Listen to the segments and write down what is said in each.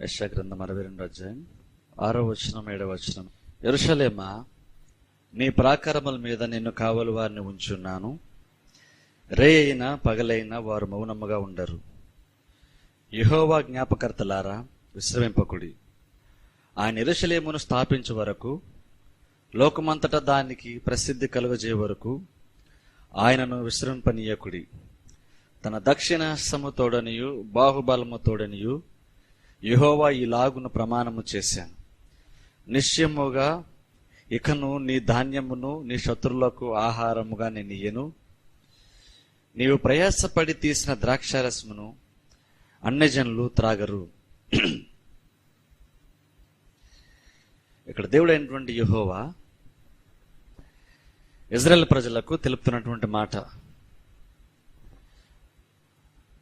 యెషయా గ్రంథం 62వ అధ్యాయం 6వ వచనం 7వ వచనం. యెరూషలేమా, నీ ప్రాకారముల మీద నిన్ను కావలి వారిని ఉంచున్నాను. రే అయినా పగలైనా వారు మౌనముగా ఉండరు. యెహోవా జ్ఞాపకర్తలారా, విశ్రమింపకుడి. ఆయన యెరూషలేమును స్థాపించే వరకు, లోకమంతటా దానికి ప్రసిద్ధి కలుగజే వరకు ఆయనను విశ్రమింపనీయకుడి. తన దక్షిణ హస్తముతోడనియు బాహుబలముతోడనియు యెహోవా ఈలాగున ప్రమాణము చేశాను. నిశ్చయముగా ఇకను నీ ధాన్యమును నీ శత్రులకు ఆహారముగా నేను ఇయ్యను. నీవు ప్రయాసపడి తీసిన ద్రాక్షారసమును అన్యజనులు త్రాగరు. ఇక్కడ దేవుడు అయినటువంటి యెహోవా ఇజ్రాయెల్ ప్రజలకు తెలుపుతున్నటువంటి మాట.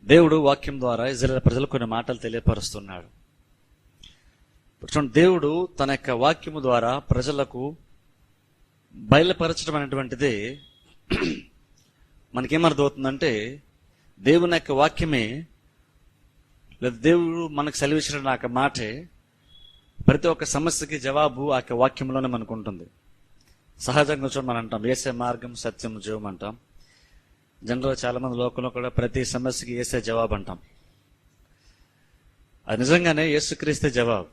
దేవుడు వాక్యం ద్వారా ఇజ్రాయెల్ ప్రజలకు కొన్ని మాటలు తెలియపరుస్తున్నాడు. దేవుడు తన యొక్క వాక్యము ద్వారా ప్రజలకు బయలుపరచడం అనేటువంటిది మనకేమర్థమవుతుందంటే, దేవుని యొక్క వాక్యమే లేదా దేవుడు మనకు సెలవిచ్చిన ఆ మాటే ప్రతి ఒక్క సమస్యకి జవాబు ఆ యొక్క వాక్యంలోనే మనకు ఉంటుంది. సహజంగా చూడ మనం అంటాం యేసే మార్గం సత్యం జీవం అంటాం. జనరల్గా చాలా మంది లోకంలో కూడా ప్రతి సమస్యకి యేసే జవాబు అంటాం. అది నిజంగానే యేసుక్రీస్తే జవాబు.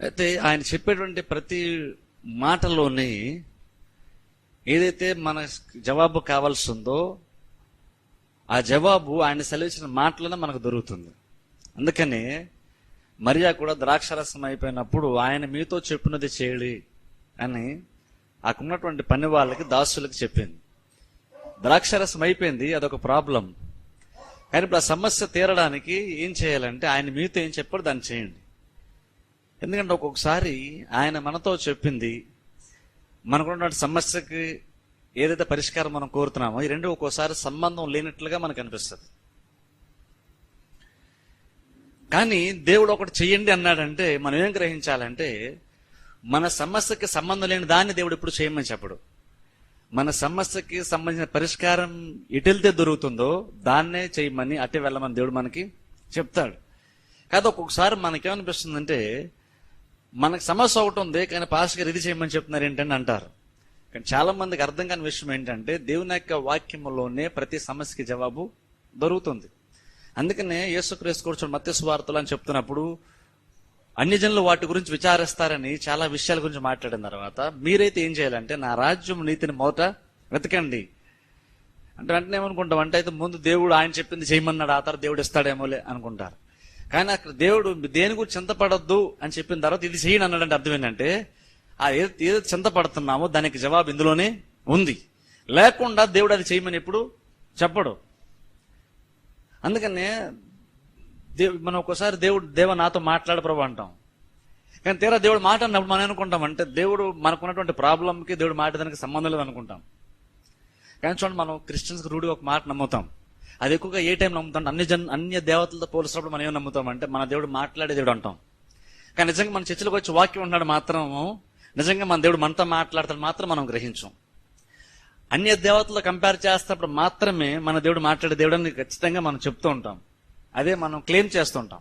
అయితే ఆయన చెప్పేటువంటి ప్రతి మాటలోని ఏదైతే మన జవాబు కావాల్సి ఉందో ఆ జవాబు ఆయన సెలవిచ్చిన మాటలోనే మనకు దొరుకుతుంది. అందుకనే మరియా కూడా ద్రాక్షరసం అయిపోయినప్పుడు ఆయన మీతో చెప్పినది చేయండి అని అక్కడున్నటువంటి పని వాళ్ళకి దాసులకు చెప్పింది. ద్రాక్షరసం అయిపోయింది, అదొక ప్రాబ్లం. కానీ ఇప్పుడు ఆ సమస్య తీరడానికి ఏం చేయాలంటే ఆయన మీతో ఏం చెప్పాడు దాన్ని చేయండి. ఎందుకంటే ఒక్కొక్కసారి ఆయన మనతో చెప్పింది మనకున్నటువంటి సమస్యకి ఏదైతే పరిష్కారం మనం కోరుతున్నామో ఈ రెండు ఒక్కోసారి సంబంధం లేనట్లుగా మనకు అనిపిస్తుంది. కానీ దేవుడు ఒకటి చెయ్యండి అన్నాడంటే మనం ఏం గ్రహించాలంటే, మన సమస్యకి సంబంధం లేని దాన్ని దేవుడు ఇప్పుడు చేయమని చెప్పడు. మన సమస్యకి సంబంధించిన పరిష్కారం ఎటెళ్తే దొరుకుతుందో దాన్నే చేయమని అటే వెళ్ళమని దేవుడు మనకి చెప్తాడు. కాదు ఒక్కొక్కసారి మనకేమనిపిస్తుందంటే, మనకు సమస్య ఒకటి ఉంది కానీ పాస్టర్ గారు ఇది చేయమని చెప్తున్నారు ఏంటని అంటారు. కానీ చాలా మందికి అర్థం కాని విషయం ఏంటంటే, దేవుని యొక్క వాక్యంలోనే ప్రతి సమస్యకి జవాబు దొరుకుతుంది. అందుకనే యేసుక్రీస్తు కూర్చొని మత్తయి సువార్తలు అని చెప్తున్నప్పుడు అన్యజనులు వాటి గురించి విచారిస్తారని చాలా విషయాల గురించి మాట్లాడిన తర్వాత మీరైతే ఏం చేయాలంటే నా రాజ్యం నీతిని మొదట వెతకండి అంటే వెంటనే ఏమనుకుంటాం అంటే అయితే ముందు దేవుడు ఆయన చెప్పింది చేయమన్నాడు, ఆ తర్వాత దేవుడు ఇస్తాడేమోలే అనుకుంటారు. కానీ అక్కడ దేవుడు దేని గురించి చింతపడద్దు అని చెప్పిన తర్వాత ఇది చేయని అన్నాడంటే అర్థం ఏంటంటే, ఆ ఏదైతే చింతపడుతున్నామో దానికి జవాబు ఇందులోనే ఉంది. లేకుండా దేవుడు అది చేయమని ఎప్పుడు చెప్పడు. అందుకనే మనం ఒక్కోసారి దేవ నాతో మాట్లాడు ప్రభు అంటాం. కానీ తీరా దేవుడు మాట అన్నప్పుడు మనం అనుకుంటాం అంటే దేవుడు మనకున్నటువంటి ప్రాబ్లంకి దేవుడు మాట్లాడడానికి సంబంధం లేదు అనుకుంటాం. కానీ చూడండి, మనం క్రిస్టియన్స్కి రూఢి ఒక మాట నమ్ముతాం. అది ఎక్కువగా ఏ టైం నమ్ముతాం? అన్య దేవతలతో పోల్చినప్పుడు మనం ఏం నమ్ముతాం అంటే మన దేవుడు మాట్లాడే దేవుడు అంటాం. కానీ నిజంగా మన చర్చలకు వచ్చి వాక్యం ఉన్నాడు మాత్రం నిజంగా మన దేవుడు మనతో మాట్లాడతాడు మాత్రం మనం గ్రహించాం. అన్య దేవతలు కంపేర్ చేస్తున్నప్పుడు మాత్రమే మన దేవుడు మాట్లాడే దేవుడు అని ఖచ్చితంగా మనం చెప్తూ ఉంటాం. అదే మనం క్లెయిమ్ చేస్తుంటాం.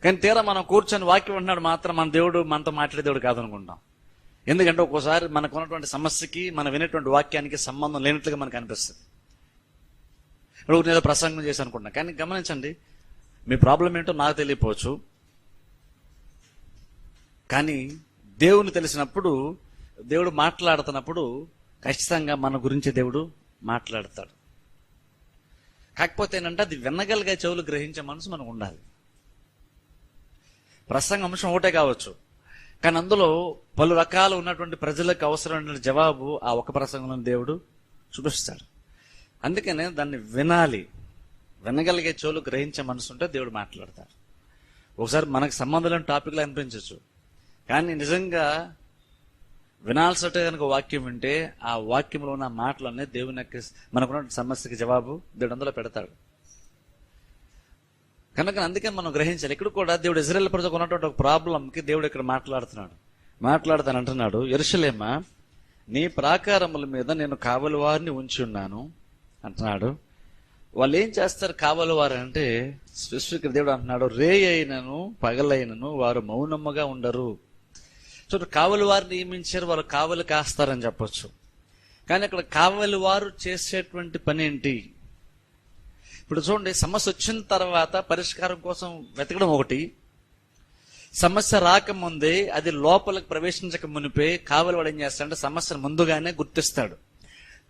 కానీ తీరా మనం కూర్చొని వాక్యం ఉంటున్నాడు మాత్రం మన దేవుడు మనతో మాట్లాడే దేవుడు కాదనుకుంటాం. ఎందుకంటే ఒక్కోసారి మనకు ఉన్నటువంటి సమస్యకి మనం వినేటువంటి వాక్యానికి సంబంధం లేనట్లుగా మనకు అనిపిస్తుంది. ఇప్పుడు నేను ప్రసంగం చేసి అనుకుంటున్నా, కానీ గమనించండి, మీ ప్రాబ్లం ఏంటో నాకు తెలియపోవచ్చు, కానీ దేవుని తెలిసినప్పుడు దేవుడు మాట్లాడుతున్నప్పుడు ఖచ్చితంగా మన గురించి దేవుడు మాట్లాడతాడు. కాకపోతే ఏంటంటే అది వినగలిగే చెవులు గ్రహించే మనసు మనకు ఉండాలి. ప్రసంగ అంశం ఒకటే కావచ్చు, కానీ అందులో పలు రకాలు ఉన్నటువంటి ప్రజలకు అవసరమైన జవాబు ఆ ఒక ప్రసంగంలో దేవుడు చూపిస్తాడు. అందుకనే దాన్ని వినాలి. వినగలిగే చెవులు గ్రహించే మనసు ఉంటే దేవుడు మాట్లాడతాడు. ఒకసారి మనకు సంబంధం లేని టాపిక్లో అనిపించవచ్చు, కానీ నిజంగా వినాల్సటే కనుక వాక్యం వింటే ఆ వాక్యంలో ఉన్న మాటలన్నీ దేవుని యొక్క మనకున్న సమస్యకి జవాబు దేవుడు అందులో పెడతాడు. కనుక అందుకే మనం గ్రహించాలి. ఇక్కడ కూడా దేవుడు ఇజ్రాయెల్ ప్రజలకు ఉన్నటువంటి ఒక ప్రాబ్లంకి దేవుడు ఇక్కడ మాట్లాడుతానంటున్నాడు. యెరూషలేమా, నీ ప్రాకారముల మీద నేను కావలి వారిని ఉంచి ఉన్నాను అంటున్నాడు. వాళ్ళు ఏం చేస్తారు కావాలి వారు అంటే, స్పెసిఫిక్ దేవుడు అంటున్నాడు, రే అయినను పగలైనను వారు మౌనముగా ఉండరు. చూడు, కావలి వారు నియమించారు, వాళ్ళు కావలి కాస్తారని చెప్పొచ్చు. కానీ అక్కడ కావలి వారు చేసేటువంటి పని ఏంటి? ఇప్పుడు చూడండి, సమస్య వచ్చిన తర్వాత పరిష్కారం కోసం వెతకడం ఒకటి, సమస్య రాకముందే అది లోపలికి ప్రవేశించక మునిపే కావలి వాడు ఏం చేస్తాడంటే సమస్యను ముందుగానే గుర్తిస్తాడు.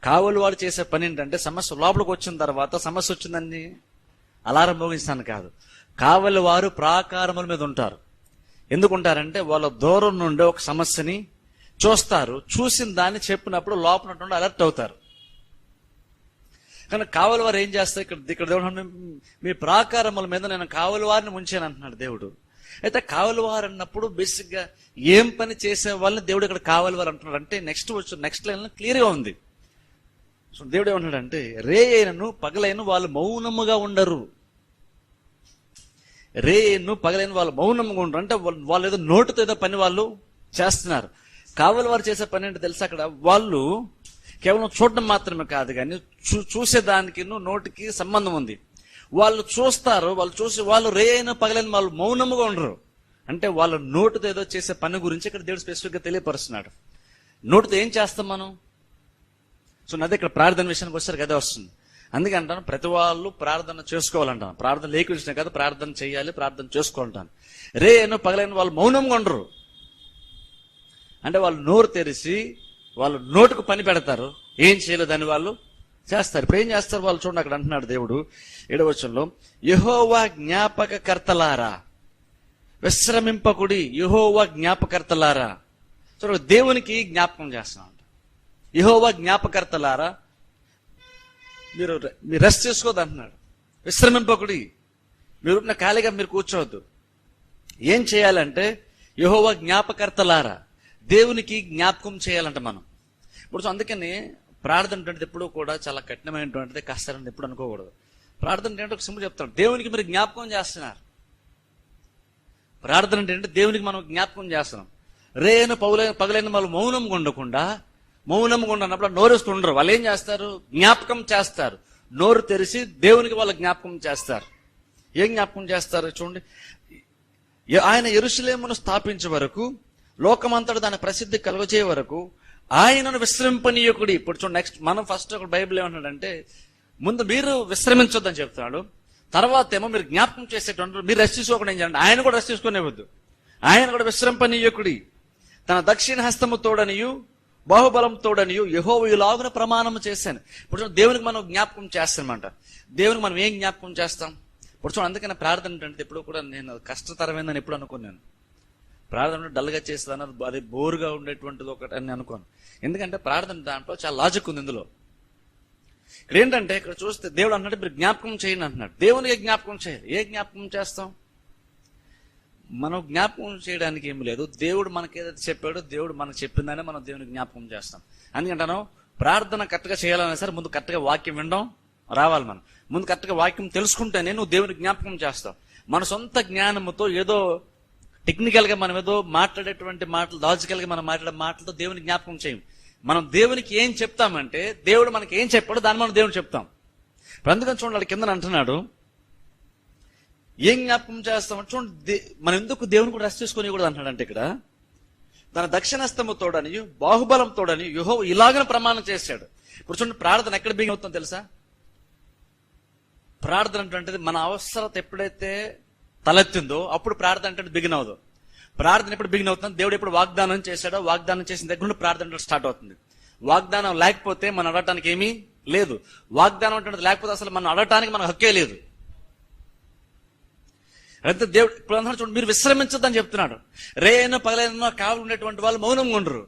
కావలి వాడు చేసే పని ఏంటంటే, సమస్య లోపలికి వచ్చిన తర్వాత సమస్య వచ్చిందని అలారం మోగించాను కాదు, కావలి వారు ప్రాకారముల మీద ఉంటారు. ఎందుకుంటారంటే వాళ్ళ దూరం నుండి ఒక సమస్యని చూస్తారు, చూసిన దాన్ని చెప్పినప్పుడు లోపల నుండి అలర్ట్ అవుతారు. కానీ కావలి వారు ఏం చేస్తారు, ఇక్కడ దేవుడు మీ ప్రాకారముల మీద నేను కావలి వారిని ముంచాను అంటున్నాడు దేవుడు. అయితే కావలి వారు అన్నప్పుడు బేసిక్ గా ఏం పని చేసే వాళ్ళని దేవుడు ఇక్కడ కావలి వారు అంటున్నాడు అంటే, నెక్స్ట్ లైన్ క్లియర్ గా ఉంది. సో దేవుడు ఏమంటున్నాడంటే, రే అయినను పగలైన వాళ్ళు మౌనముగా ఉండరు. రే అయిను పగలైన వాళ్ళు మౌనముగా ఉండరు అంటే వాళ్ళు ఏదో నోటుతో ఏదో పని వాళ్ళు చేస్తున్నారు. కావలి వారు చేసే పని ఏంటో తెలుసా, అక్కడ వాళ్ళు కేవలం చూడడం మాత్రమే కాదు, కానీ చూసేదానికి నోటికి సంబంధం ఉంది. వాళ్ళు చూస్తారు, వాళ్ళు రే అయిన పగలైన వాళ్ళు మౌనముగా ఉండరు అంటే వాళ్ళ నోటుతో ఏదో చేసే పని గురించి ఇక్కడ దేవుడు స్పెసిఫిక్ గా తెలియపరుస్తున్నాడు. నోటుతో ఏం చేస్తాం మనం? సో అదే ఇక్కడ ప్రార్థన విషయానికి వచ్చారు కదా వస్తుంది. అందుకే అంటాను, ప్రతి వాళ్ళు ప్రార్థన చేసుకోవాలంటాను. ప్రార్థన లేకుండా కదా, ప్రార్థన చేయాలి, ప్రార్థన చేసుకోవాలంటాను. రే అయిన పగలైన వాళ్ళు మౌనంగా ఉండరు అంటే వాళ్ళు నోరు తెరిచి వాళ్ళు నోటుకు పని పెడతారు, ఏం చేయలేదు అని వాళ్ళు చేస్తారు. ఇప్పుడు ఏం చేస్తారు వాళ్ళు? చూడండి, అక్కడ అంటున్నాడు దేవుడు 7వ వచనంలో, యెహోవా జ్ఞాపకకర్తలారా విశ్రమింపకుడి. యెహోవా జ్ఞాపకర్తలారా, చూడండి, దేవునికి జ్ఞాపకం చేస్తున్నాడు. యెహోవా జ్ఞాపకర్తలారా మీరు రెస్ట్ చేసుకోవద్దు అంటున్నాడు. విశ్రమింపకుడి, మీరు ఖాళీగా మీరు కూర్చోవద్దు. ఏం చేయాలంటే యెహోవా జ్ఞాపకర్తలారా, దేవునికి జ్ఞాపకం చేయాలంట మనం. ఇప్పుడు అందుకని ప్రార్థన అంటే ఎప్పుడు కూడా చాలా కఠినమైనటువంటిది, కష్టాలని ఎప్పుడు అనుకోకూడదు. ప్రార్థన అంటే ఒక సింపుల్ చెప్తాను, దేవునికి మీరు జ్ఞాపకం చేస్తున్నారు. ప్రార్థన అంటే దేవునికి మనం జ్ఞాపకం చేస్తున్నాం. రేను పగలైన వాళ్ళు మౌనంగా ఉండనప్పుడు నోరేస్తుండరు. వాళ్ళు ఏం చేస్తారు? జ్ఞాపకం చేస్తారు. నోరు తెరిచి దేవునికి వాళ్ళు జ్ఞాపకం చేస్తారు. ఏం జ్ఞాపకం చేస్తారు చూడండి, ఆయన యెరూషలేమును స్థాపించే వరకు, లోకమంతటా దాని ప్రసిద్ధి కలుగజే వరకు ఆయనను విశ్రమింపనీయకుడి. ఇప్పుడు చూడండి, నెక్స్ట్ మనం ఫస్ట్ ఒక బైబిల్ ఏమంటాడంటే, ముందు మీరు విశ్రమించొద్దని చెప్తున్నాడు, తర్వాత ఏమో మీరు జ్ఞాపకం చేసేటువంటి మీరు రెస్ట్ తీసుకోకుండా ఏం చేయండి, ఆయన కూడా రెస్ట్ తీసుకునేవద్దు, ఆయన కూడా విశ్రమింపనీయకుడి. తన దక్షిణ హస్తము తోడనియు బాహుబలం తోడనియు యెహోవా ఇలాగున ప్రమాణం చేశాను. ఇప్పుడు దేవునికి మనం జ్ఞాపకం చేస్తామంట. దేవునికి మనం ఏం జ్ఞాపకం చేస్తాం? ఇప్పుడు చూడండి, అందుకని ప్రార్థన అంటే ఎప్పుడు కూడా నేను కష్టతరమైందని ఎప్పుడు అనుకున్నాను. ప్రార్థన డల్గా చేసేదాన్ని, అది బోరుగా ఉండేటువంటిది ఒకటి అని అనుకోను. ఎందుకంటే ప్రార్థన దాంట్లో చాలా లాజిక్ ఉంది ఇందులో. ఇక్కడ ఏంటంటే, ఇక్కడ చూస్తే దేవుడు అన్నట్టు మీరు జ్ఞాపకం చేయండి అంటున్నాడు. దేవునికి జ్ఞాపకం చేయాలి. ఏ జ్ఞాపకం చేస్తాం? మనం జ్ఞాపకం చేయడానికి ఏమి లేదు. దేవుడు మనకి ఏదైతే చెప్పాడో, దేవుడు మనకు చెప్పిందనే మనం దేవునికి జ్ఞాపకం చేస్తాం. అందుకంటాను, ప్రార్థన కరెక్ట్గా చేయాలన్నా సరే ముందు కరెక్ట్గా వాక్యం వినడం రావాలి. మనం ముందు కరెక్ట్గా వాక్యం తెలుసుకుంటేనే నువ్వు దేవునికి జ్ఞాపకం చేస్తావు. మన సొంత జ్ఞానంతో ఏదో టెక్నికల్ గా మనం ఏదో మాట్లాడేటువంటి మాటలు, లాజికల్ గా మనం మాట్లాడే మాటలతో దేవునికి జ్ఞాపకం చేయం. మనం దేవునికి ఏం చెప్తామంటే, దేవుడు మనకి ఏం చెప్పాడో దాన్ని మనం దేవునికి చెప్తాం. అందుకని చూడండి, కింద అంటున్నాడు, ఏం జ్ఞాపకం చేస్తామంటే చూడండి, మనం ఎందుకు దేవుని కూడా రెస్ట్ చేసుకొని కూడా అంటున్నాడంటే, ఇక్కడ తన దక్షిణస్తము తోడని బాహుబలం తోడని యెహోవా ఇలాగన ప్రమాణం చేశాడు. ఇప్పుడు చూడండి, ప్రార్థన ఎక్కడ బిగిన్ అవుతుందో తెలుసా? ప్రార్థన అంటే మన అవసరత ఎప్పుడైతే తలెత్తిందో అప్పుడు ప్రార్థన అంటే బిగిన్ అవ్వదు. ప్రార్థన ఎప్పుడు బిగిన్ అవుతుంది? దేవుడు ఎప్పుడు వాగ్దానం చేశాడో, వాగ్దానం చేసిన దగ్గర నుండి ప్రార్థన స్టార్ట్ అవుతుంది. వాగ్దానం లేకపోతే మనం అడగటానికి ఏమీ లేదు. వాగ్దానం అంటే లేకపోతే అసలు మనం అడగటానికి మనకు హక్కే లేదు. అయితే దేవుడు ఇప్పుడు అన్నాడు చూడండి, మీరు విశ్రమించొద్దని చెప్తున్నాడు. రేను పగలైన కావలి ఉండేటువంటి వాళ్ళు మౌనంగా ఉండరు.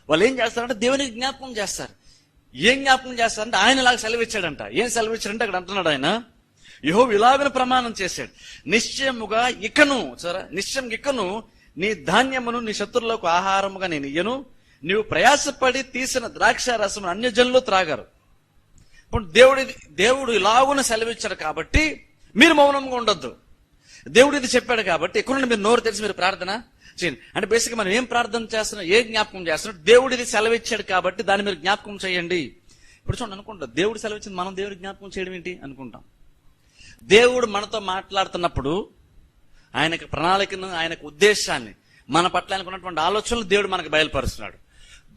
వాళ్ళు ఏం చేస్తారంటే దేవునికి జ్ఞాపకం చేస్తారు. ఏం జ్ఞాపకం చేస్తారంటే ఆయన ఇలాగ సెలవిచ్చాడంట. ఏం సెలవిచ్చాడంటే అక్కడ అంటున్నాడు ఆయన, యెహోవా ఇలాగన ప్రమాణం చేశాడు, నిశ్చయముగా ఇకను నీ ధాన్యమును నీ శత్రువులకు ఆహారముగా నేను ఇయ్యను, నీవు ప్రయాసపడి తీసిన ద్రాక్ష రసము అన్యజనులు త్రాగరు. ఇప్పుడు దేవుడు ఇలాగున సెలవిచ్చాడు కాబట్టి మీరు మౌనంగా ఉండొద్దు. దేవుడు ఇది చెప్పాడు కాబట్టి ఇక్కడ మీరు నోరు తెలిసి మీరు ప్రార్థన చేయండి. అంటే బేసిక్గా మనం ఏం ప్రార్థన చేస్తున్నాం, ఏ జ్ఞాపకం చేస్తున్నాం? దేవుడు ఇది సెలవిచ్చాడు కాబట్టి దాన్ని మీరు జ్ఞాపకం చేయండి. ఇప్పుడు చూడండి, అనుకుంటాం దేవుడు సెలవిచ్చింది మనం దేవుడి జ్ఞాపకం చేయడం ఏంటి అనుకుంటాం. దేవుడు మనతో మాట్లాడుతున్నప్పుడు ఆయనకు ప్రణాళికను, ఆయనకు ఉద్దేశాన్ని, మన పట్ల ఆయనకు ఉన్నటువంటి ఆలోచనలు దేవుడు మనకు బయలుపరుస్తున్నాడు.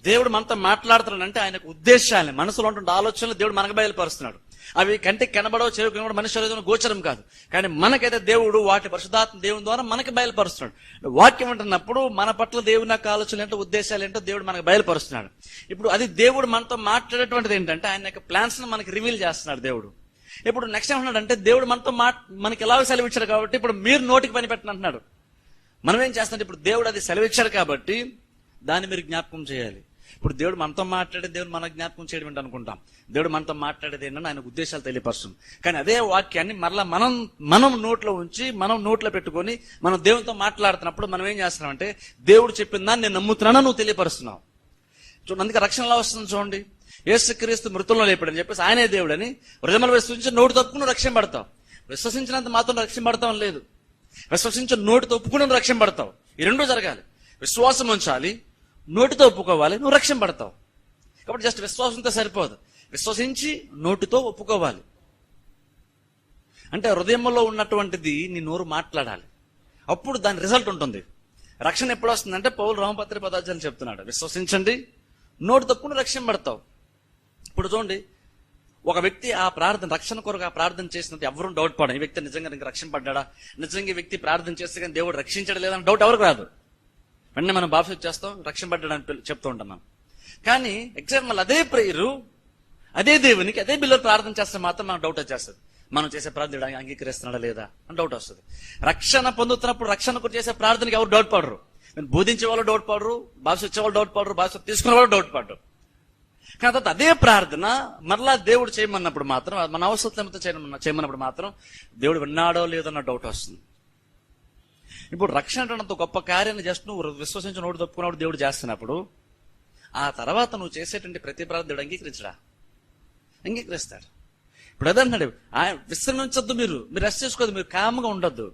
దేవుడు మనతో మాట్లాడుతున్నాడంటే ఆయనకు ఉద్దేశాన్ని, మనసులో ఉన్నటువంటి ఆలోచనలు దేవుడు మనకు బయలుపరుస్తున్నాడు. అవి కంటికి కనబడవు, చెవికి కనబడవు, మనిషి శరీరంలో గోచరం కాదు. కానీ మనకైతే దేవుడు వాటి పరిశుద్ధాత్మ దేవుని ద్వారా మనకి బయలుపరుస్తున్నాడు. వాక్యం అంటున్నప్పుడు మన పట్ల దేవుని యొక్క ఆలోచనలు ఏంటో, ఉద్దేశాలు ఏంటో దేవుడు మనకు బయలుపరుస్తున్నాడు. ఇప్పుడు అది దేవుడు మనతో మాట్లాడేటువంటిది ఏంటంటే ఆయన యొక్క ప్లాన్స్ ను మనకి రివీల్ చేస్తున్నాడు దేవుడు. ఇప్పుడు నెక్స్ట్ ఏమంటున్నాడంటే దేవుడు మనతో మనకి ఎలాగో సెలవిచ్చాడు కాబట్టి ఇప్పుడు మీరు నోటికి పని పెట్టండి అంటున్నాడు. మనం ఏం చేస్తున్నాం? ఇప్పుడు దేవుడు అది సెలవిచ్చాడు కాబట్టి దాన్ని మీరు జ్ఞాపకం చేయాలి. ఇప్పుడు దేవుడు మనతో మాట్లాడే దేవుడు మన జ్ఞాపకం చేయడం ఏంటి అనుకుంటాం. దేవుడు మనతో మాట్లాడేది ఏంటంటే ఆయన ఉద్దేశాలు తెలియపరుస్తుంది. కానీ అదే వాక్యాన్ని మరలా మనం నోట్లో ఉంచి, మనం నోట్లో పెట్టుకొని మనం దేవునితో మాట్లాడుతున్నప్పుడు మనం ఏం చేస్తున్నామంటే దేవుడు చెప్పిన దాన్ని నేను నమ్ముతున్నాను, నువ్వు తెలియపరుస్తున్నావు. చూడండి, అందుకే రక్షణ ఎలా వస్తుంది చూడండి. యేసుక్రీస్తు మృతుల్లో లేపాడని చెప్పేసి ఆయనే దేవుడని హృదయంలో విశ్వసించి నోటి తప్పుకుని రక్షణ పడతావు. విశ్వసించినంత మాత్రం రక్షణ పడతాం లేదు, విశ్వసించి నోటితో ఒప్పుకుని రక్షణ పడతావు. ఈ రెండూ జరగాలి. విశ్వాసం ఉంచాలి, నోటితో ఒప్పుకోవాలి, నువ్వు రక్షణ పడతావు. కాబట్టి జస్ట్ విశ్వాసంతో సరిపోదు, విశ్వసించి నోటితో ఒప్పుకోవాలి. అంటే హృదయంలో ఉన్నటువంటిది నీ నోరు మాట్లాడాలి, అప్పుడు దాని రిజల్ట్ ఉంటుంది. రక్షణ ఎప్పుడు వస్తుందంటే పౌలు రోమపత్రిక 10 చెప్తున్నాడు, విశ్వసించండి, నోటి తప్పును రక్షణ పడతావు. ఇప్పుడు చూడండి, ఒక వ్యక్తి ఆ ప్రార్థన, రక్షణ కొరకు ఆ ప్రార్థన చేసినట్టు ఎవరు డౌట్ పడడం, ఈ వ్యక్తి నిజంగా ఇంకా రక్షణ పడ్డా, నిజంగా ఈ వ్యక్తి ప్రార్థన చేస్తే కానీ దేవుడు రక్షించడం లేదని డౌట్ ఎవరికి రాదు. వెంటనే మనం బాప్టిజం చేస్తాం, రక్షణ పడ్డాడని చెప్తూ ఉంటాం మనం. కానీ ఎగ్జాంపుల్ అదే ప్రేయరు, అదే దేవునికి, అదే బిల్లు ప్రార్థన చేస్తే మాత్రం మనకు డౌట్ వచ్చేస్తుంది. మనం చేసే ప్రార్థన అంగీకరిస్తున్నాడా లేదా అని డౌట్ వస్తుంది. రక్షణ పొందుతున్నప్పుడు రక్షణకు చేసే ప్రార్థనకి ఎవరు డౌట్ పడరు. బోధించే వాళ్ళు డౌట్ పడరు, బాప్టిజం ఇచ్చే వాళ్ళు డౌట్ పడరు, బాప్టిజం తీసుకునే వాళ్ళు డౌట్ పడరు. కానీ తర్వాత అదే ప్రార్థన మరలా దేవుడు చేయమన్నప్పుడు మాత్రం, మన అవసరత చేయమన్నప్పుడు మాత్రం దేవుడు విన్నాడో లేదో అన్న డౌట్ వస్తుంది. ఇప్పుడు రక్షణ అంటే గొప్ప కార్యాన్ని జస్ట్ నువ్వు విశ్వసించి నోటు తప్పుకున్నప్పుడు దేవుడు చేస్తున్నప్పుడు, ఆ తర్వాత నువ్వు చేసేటువంటి ప్రతి ప్రార్థన దేవుడు అంగీకరిస్తాడు. ఇప్పుడు అదన్నాడు, విశ్రమించొద్దు, మీరు రెస్ట్ చేసుకోవద్దు, మీరు కామ్గా ఉండొద్దు.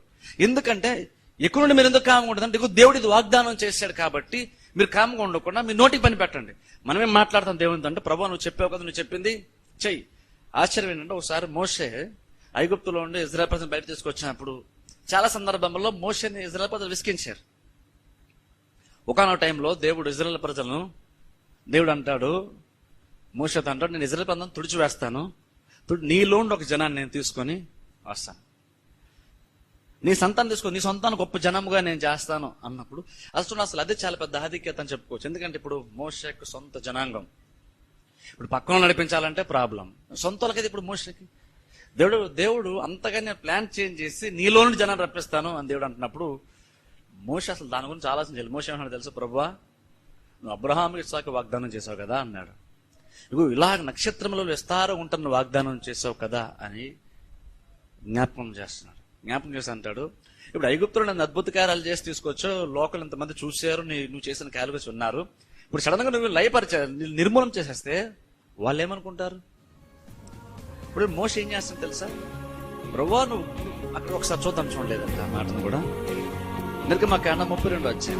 ఎందుకంటే ఎక్కువ నుండి మీరు ఎందుకు కామ్గా ఉండదు అంటే దేవుడు ఇది వాగ్దానం చేశాడు కాబట్టి మీరు కామ్గా ఉండకుండా మీ నోటికి పని పెట్టండి. మనమేం మాట్లాడతాం దేవునితో అంటే, ప్రభు నువ్వు చెప్పావు కదా, నువ్వు చెప్పింది చెయ్యి. ఆశ్చర్యం ఏంటంటే ఒకసారి మోషే ఐగుప్తులో ఉండి ఇజ్రాయెల్ ప్రజలు బయట తీసుకొచ్చినప్పుడు చాలా సందర్భంలో మోషేని ఇజ్రాయెల్ ప్రజలు విసిగించారు. ఒకనొక టైంలో దేవుడు ఇజ్రాయెల్ ప్రజలను, దేవుడు అంటాడు మోషేతో అంటాడు, నేను ఇజ్రాయెల్ ప్రజలను తుడిచివేస్తాను, నీలో ఉండి ఒక జనాన్ని నేను తీసుకొని వస్తాను, నీ సంతానం తీసుకొని నీ సొంతాన్ని గొప్ప జనముగా నేను చేస్తాను అన్నప్పుడు అసలు అదే చాలా పెద్ద ఆధిక్యత అని చెప్పుకోవచ్చు. ఎందుకంటే ఇప్పుడు మోషేకు సొంత జనాంగం, ఇప్పుడు పక్కన నడిపించాలంటే ప్రాబ్లం, సొంత వాళ్ళకైతే ఇప్పుడు మోషేకి దేవుడు అంతగా నేను ప్లాన్ చేంజ్ చేసి నీలో నుండి జనాన్ని రప్పిస్తాను అని దేవుడు అంటున్నప్పుడు మోషే అసలు దాని గురించి ఆలోచించాలి. మోషే ఏమన్నాడు తెలుసు, ప్రభువా నువ్వు అబ్రహాము ఇస్సాకు వాగ్దానం చేసావు కదా అన్నాడు. ఇగో ఇలా నక్షత్రంలో విస్తారం ఉంటున్న వాగ్దానం చేసావు కదా అని జ్ఞాపకం చేస్తున్నాడు. జ్ఞాపకం చేసి అంటాడు, ఇప్పుడు ఐగుప్తులు నన్ను అద్భుత కార్యాలు చేసి తీసుకొచ్చో, లోకల్ ఎంతమంది చూశారు, నువ్వు చేసిన కార్యాలు గురించి ఉన్నారు. ఇప్పుడు సడన్ గా నువ్వు నిర్మూలన చేసేస్తే వాళ్ళు ఏమనుకుంటారు? ఇప్పుడు మోషే ఏం చేస్తాను తెలుసా, ప్రభువా నువ్వు అక్కడ ఒకసారి చూద్దాం, చూడలేదంట ఆ మాటను కూడా. నిర్గమకాండం 32 వచ్చాయి.